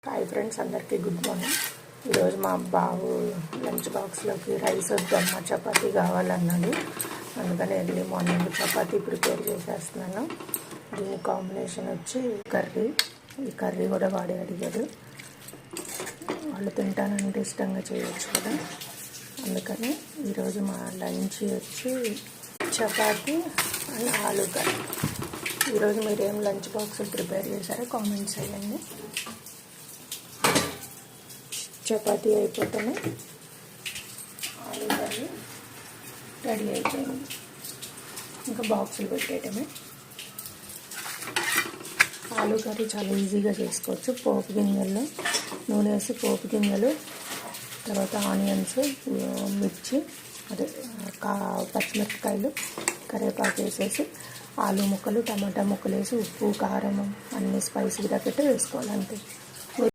Hi friends, అందరికీ good morning. ఈరోజు మా బాబు లంచ్ బాక్స్లోకి రైస్ వద్దమ్మా చపాతీ కావాలన్నాడు. అందుకని ఎర్లీ మార్నింగ్ చపాతీ ప్రిపేర్ చేసేస్తున్నాను. దీని కాంబినేషన్ వచ్చి కర్రీ. ఈ కర్రీ కూడా వాడి అడిగాడు. వాళ్ళు తింటానంటే ఇష్టంగా చేయొచ్చు కదా, అందుకని ఈరోజు మా లంచ్ వచ్చి చపాతీ అండ్ ఆలూ కర్రీ. ఈరోజు మీరేం లంచ్ బాక్స్ ప్రిపేర్ చేశారో కామెంట్స్ చేయండి. చపాతీ అయిపోతేనే ఆలూ కర్రీ రెడీ అయిపోయింది. ఇంకా బాక్సులు పెట్టేయటమే. ఆలూ కర్రీ చాలా ఈజీగా చేసుకోవచ్చు. పోపు గింజల్లో నూనె వేసి పోపు గింజలు, తర్వాత ఆనియన్స్, మిర్చి, అదే పచ్చిమిరపకాయలు, కరివేపాకు వేసేసి ఆలూ ముక్కలు, టమాటా ముక్కలు వేసి ఉప్పు కారం అన్ని స్పైసీగా పెట్టి వేసుకోవాలి అంతే.